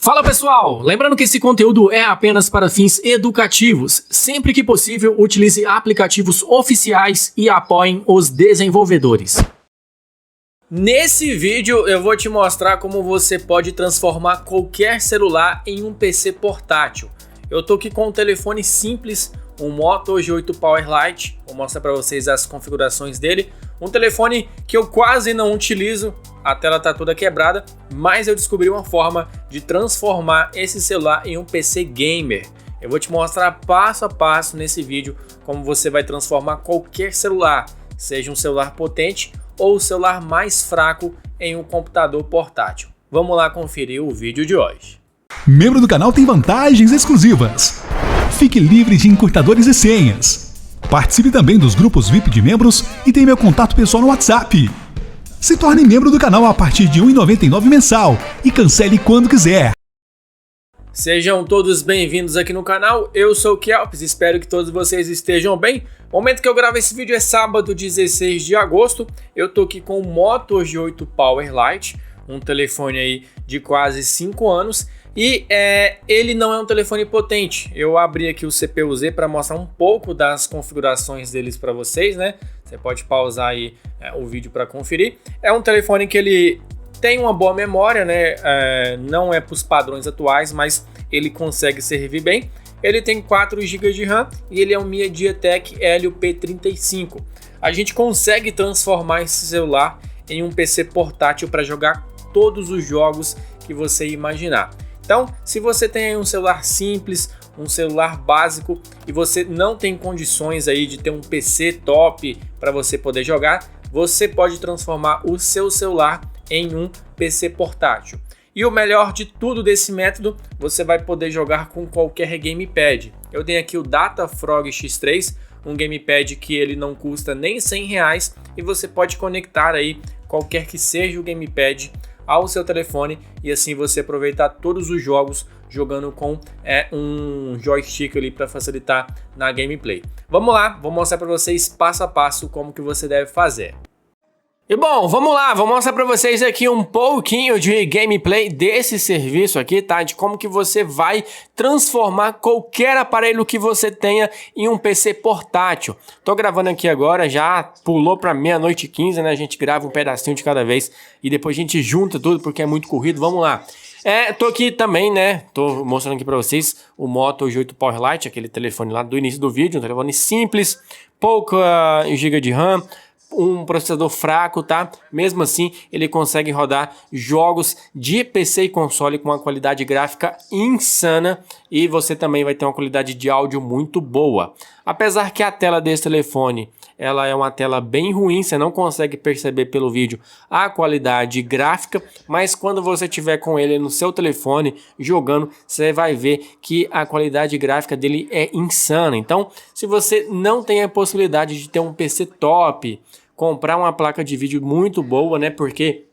Fala pessoal, lembrando que esse conteúdo é apenas para fins educativos. Sempre que possível, utilize aplicativos oficiais e apoiem os desenvolvedores. Nesse vídeo eu vou te mostrar como você pode transformar qualquer celular em um PC portátil. Eu tô aqui com um telefone simples, um Moto G8 Power Lite, vou mostrar para vocês as configurações dele. Um telefone que eu quase não utilizo, a tela tá toda quebrada, mas eu descobri uma forma de transformar esse celular em um PC gamer. Eu vou te mostrar passo a passo nesse vídeo como você vai transformar qualquer celular, seja um celular potente ou o celular mais fraco, em um computador portátil. Vamos lá conferir o vídeo de hoje. Membro do canal tem vantagens exclusivas. Fique livre de encurtadores e senhas. Participe também dos grupos VIP de membros e tem meu contato pessoal no WhatsApp. Se torne membro do canal a partir de R$ 1,99 mensal e cancele quando quiser. Sejam todos bem-vindos aqui no canal, eu sou o Kelps, espero que todos vocês estejam bem. O momento que eu gravo esse vídeo é sábado, 16 de agosto. Eu tô aqui com o Moto G8 Power Lite, um telefone aí de quase 5 anos. E ele não é um telefone potente. Eu abri aqui o CPU-Z para mostrar um pouco das configurações deles para vocês, né? Você pode pausar aí o vídeo para conferir. É um telefone que ele tem uma boa memória, né? Não é para os padrões atuais, mas ele consegue servir bem. Ele tem 4 GB de RAM e ele é um MediaTek Helio P35. A gente consegue transformar esse celular em um PC portátil para jogar todos os jogos que você imaginar. Então, se você tem aí um celular simples, um celular básico e você não tem condições aí de ter um PC top para você poder jogar, você pode transformar o seu celular em um PC portátil. E o melhor de tudo desse método, você vai poder jogar com qualquer gamepad. Eu tenho aqui o Datafrog X3, um gamepad que ele não custa nem R$100 e você pode conectar aí qualquer que seja o gamepad ao seu telefone e assim você aproveitar todos os jogos jogando com um joystick ali para facilitar na gameplay. Vamos lá, vou mostrar para vocês passo a passo como que você deve fazer. E bom, vamos lá, vou mostrar para vocês aqui um pouquinho de gameplay desse serviço aqui, tá? De como que você vai transformar qualquer aparelho que você tenha em um PC portátil. Tô gravando aqui agora, já pulou para 00:15, né? A gente grava um pedacinho de cada vez e depois a gente junta tudo porque é muito corrido. Vamos lá. Tô aqui também, né? Tô mostrando aqui para vocês o Moto G8 Power Lite, aquele telefone lá do início do vídeo, um telefone simples, pouca GB de RAM, um processador fraco, tá? Mesmo assim, ele consegue rodar jogos de PC e console com uma qualidade gráfica insana e você também vai ter uma qualidade de áudio muito boa. Apesar que a tela desse telefone, ela é uma tela bem ruim, você não consegue perceber pelo vídeo a qualidade gráfica, mas quando você tiver com ele no seu telefone jogando, você vai ver que a qualidade gráfica dele é insana. Então, se você não tem a possibilidade de ter um PC top, comprar uma placa de vídeo muito boa, né? Porque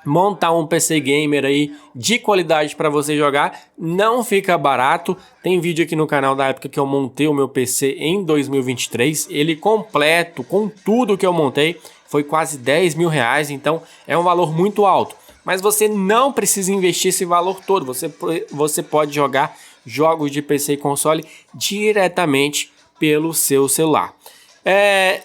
montar um PC gamer aí de qualidade para você jogar não fica barato. Tem vídeo aqui no canal da época que eu montei o meu PC em 2023. Ele completo, com tudo que eu montei, foi quase R$10.000. Então é um valor muito alto. Mas você não precisa investir esse valor todo. Você pode jogar jogos de PC e console diretamente pelo seu celular.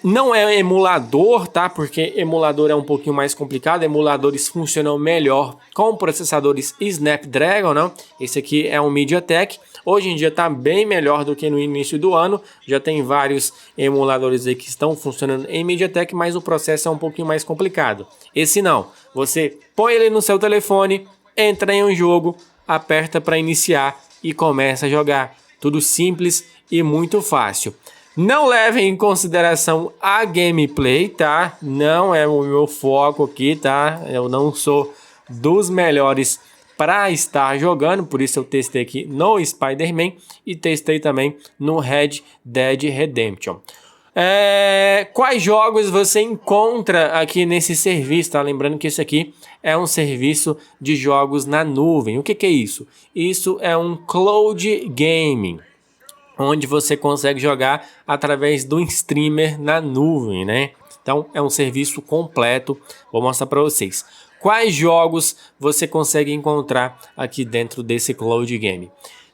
Não é emulador, tá? Porque emulador é um pouquinho mais complicado. Emuladores funcionam melhor com processadores Snapdragon, não? Esse aqui é um MediaTek. Hoje em dia tá bem melhor do que no início do ano. Já tem vários emuladores aí que estão funcionando em MediaTek, mas o processo é um pouquinho mais complicado. Esse não. Você põe ele no seu telefone, entra em um jogo, aperta para iniciar e começa a jogar. Tudo simples e muito fácil. Não levem em consideração a gameplay, tá? Não é o meu foco aqui, tá? Eu não sou dos melhores para estar jogando, por isso eu testei aqui no Spider-Man e testei também no Red Dead Redemption. Quais jogos você encontra aqui nesse serviço, tá? Lembrando que esse aqui é um serviço de jogos na nuvem. O que é isso? Isso é um cloud gaming, onde você consegue jogar através do streamer na nuvem, né? Então é um serviço completo, vou mostrar para vocês. Quais jogos você consegue encontrar aqui dentro desse cloud game?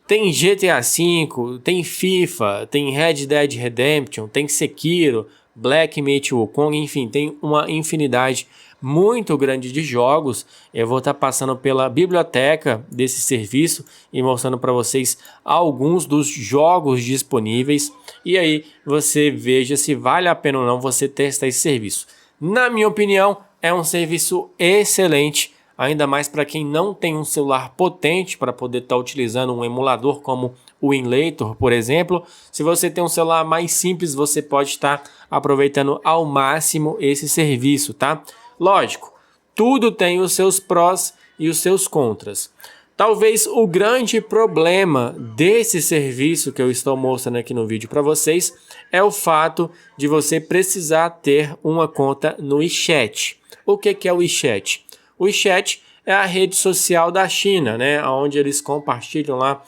Tem GTA V, tem FIFA, tem Red Dead Redemption, tem Sekiro, Black Myth Wukong, enfim, tem uma infinidade muito grande de jogos. Eu vou estar passando pela biblioteca desse serviço e mostrando para vocês alguns dos jogos disponíveis. E aí você veja se vale a pena ou não você testar esse serviço. Na minha opinião, é um serviço excelente, ainda mais para quem não tem um celular potente para poder estar utilizando um emulador como o Emulator, por exemplo. Se você tem um celular mais simples, você pode estar aproveitando ao máximo esse serviço, tá? Lógico, tudo tem os seus prós e os seus contras. Talvez o grande problema desse serviço que eu estou mostrando aqui no vídeo para vocês é o fato de você precisar ter uma conta no WeChat. O que é o WeChat? O WeChat é a rede social da China, né? Onde eles compartilham lá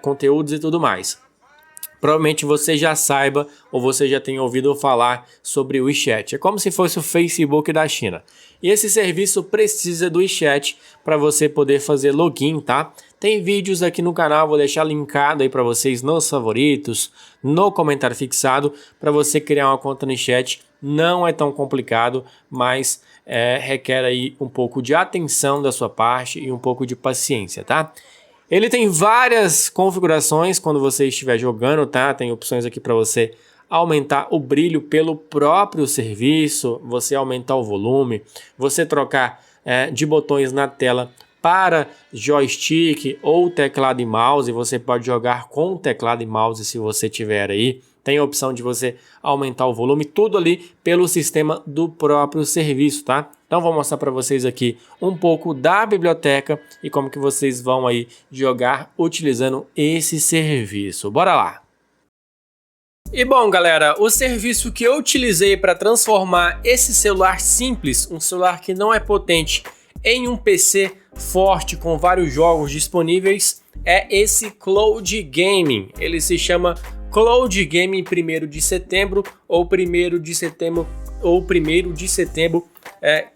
conteúdos e tudo mais. Provavelmente você já saiba ou você já tenha ouvido falar sobre o WeChat. É como se fosse o Facebook da China. E esse serviço precisa do WeChat para você poder fazer login, tá? Tem vídeos aqui no canal, vou deixar linkado aí para vocês nos favoritos, no comentário fixado, para você criar uma conta no WeChat. Não é tão complicado, mas requer aí um pouco de atenção da sua parte e um pouco de paciência, tá? Ele tem várias configurações quando você estiver jogando, tá? Tem opções aqui para você aumentar o brilho pelo próprio serviço, você aumentar o volume, você trocar de botões na tela para joystick ou teclado e mouse. Você pode jogar com teclado e mouse se você tiver aí. Tem a opção de você aumentar o volume, tudo ali pelo sistema do próprio serviço, tá? Então vou mostrar para vocês aqui um pouco da biblioteca e como que vocês vão aí jogar utilizando esse serviço. Bora lá! E bom, galera, o serviço que eu utilizei para transformar esse celular simples, um celular que não é potente, em um PC forte com vários jogos disponíveis, é esse Cloud Gaming. Ele se chama Cloud Gaming 1º de setembro ou 1º de setembro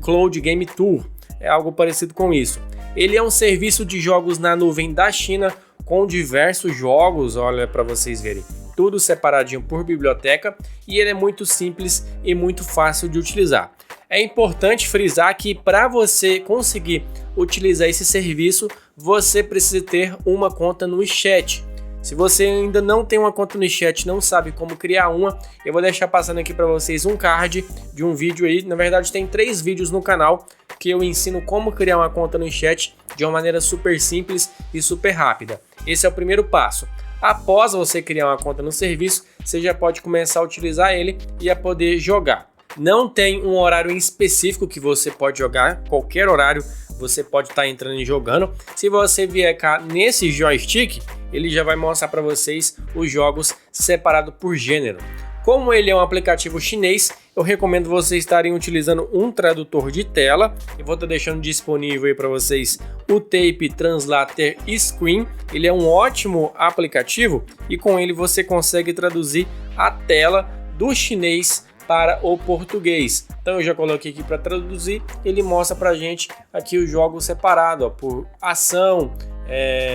Cloud Game Tour. É algo parecido com isso. Ele é um serviço de jogos na nuvem da China com diversos jogos, olha para vocês verem. Tudo separadinho por biblioteca e ele é muito simples e muito fácil de utilizar. É importante frisar que para você conseguir utilizar esse serviço, você precisa ter uma conta no WeChat. Se você ainda não tem uma conta no WeChat, não sabe como criar uma, eu vou deixar passando aqui para vocês um card de um vídeo aí. Na verdade, tem 3 vídeos no canal que eu ensino como criar uma conta no WeChat de uma maneira super simples e super rápida. Esse é o primeiro passo. Após você criar uma conta no serviço, você já pode começar a utilizar ele e a poder jogar. Não tem um horário em específico que você pode jogar, qualquer horário você pode estar entrando e jogando. Se você vier cá nesse joystick, ele já vai mostrar para vocês os jogos separados por gênero. Como ele é um aplicativo chinês, eu recomendo vocês estarem utilizando um tradutor de tela. Eu vou estar deixando disponível aí para vocês o Tape Translator Screen. Ele é um ótimo aplicativo e com ele você consegue traduzir a tela do chinês para o português. Então eu já coloquei aqui para traduzir, ele mostra para a gente aqui os jogos separados, ó, por ação,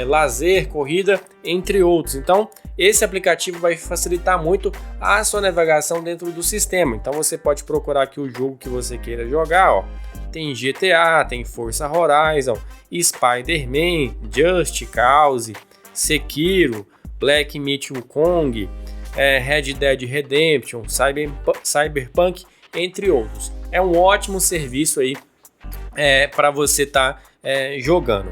lazer, corrida, entre outros. Então esse aplicativo vai facilitar muito a sua navegação dentro do sistema. Então você pode procurar aqui o jogo que você queira jogar, ó. Tem GTA, tem Forza Horizon, Spider-Man, Just Cause, Sekiro, Black Myth Wukong, Red Dead Redemption, Cyberpunk, entre outros. É um ótimo serviço aí para você estar jogando.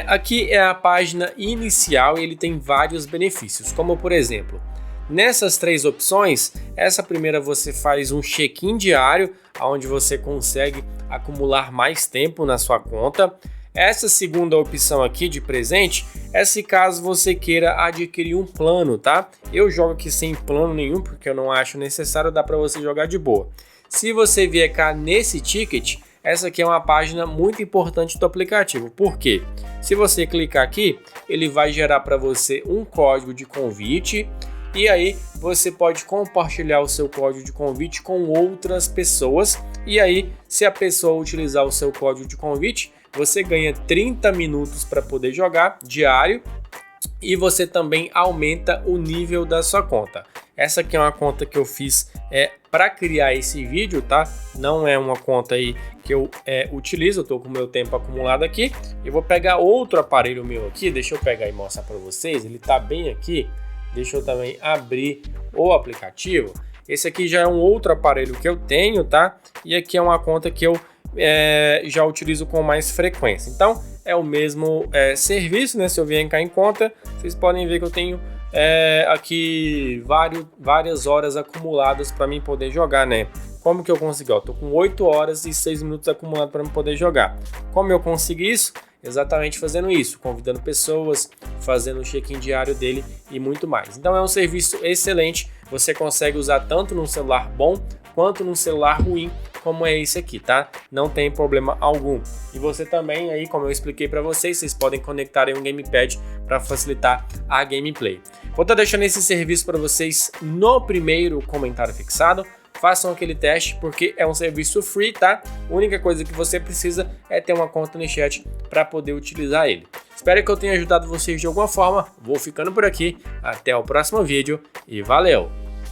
Aqui é a página inicial e ele tem vários benefícios, como por exemplo, nessas 3 opções, essa primeira você faz um check-in diário, onde você consegue acumular mais tempo na sua conta. Essa segunda opção aqui de presente é se caso você queira adquirir um plano, tá? Eu jogo aqui sem plano nenhum porque eu não acho necessário, dá para você jogar de boa. Se você vier cá nesse ticket, essa aqui é uma página muito importante do aplicativo. Por quê? Se você clicar aqui, ele vai gerar para você um código de convite e aí você pode compartilhar o seu código de convite com outras pessoas, e aí se a pessoa utilizar o seu código de convite, você ganha 30 minutos para poder jogar diário, e você também aumenta o nível da sua conta. Essa aqui é uma conta que eu fiz para criar esse vídeo, tá? Não é uma conta aí que eu utilizo, eu tô com o meu tempo acumulado aqui. Eu vou pegar outro aparelho meu aqui, deixa eu pegar e mostrar para vocês, ele tá bem aqui. Deixa eu também abrir o aplicativo. Esse aqui já é um outro aparelho que eu tenho, tá? E aqui é uma conta que eu já utilizo com mais frequência. Então, é o mesmo serviço, né? Se eu vier cá em conta, vocês podem ver que eu tenho aqui várias horas acumuladas para mim poder jogar, né? Como que eu consegui? Tô com 8 horas e 6 minutos acumulados para mim poder jogar. Como eu consegui isso? Exatamente fazendo isso, convidando pessoas, fazendo o check-in diário dele e muito mais. Então é um serviço excelente, você consegue usar tanto num celular bom quanto num celular ruim, como é esse aqui, tá? Não tem problema algum. E você também aí, como eu expliquei para vocês podem conectar aí um gamepad para facilitar a gameplay. Vou estar deixando esse serviço para vocês no primeiro comentário fixado. Façam aquele teste porque é um serviço free, tá? A única coisa que você precisa é ter uma conta no chat para poder utilizar ele. Espero que eu tenha ajudado vocês de alguma forma. Vou ficando por aqui. Até o próximo vídeo e valeu!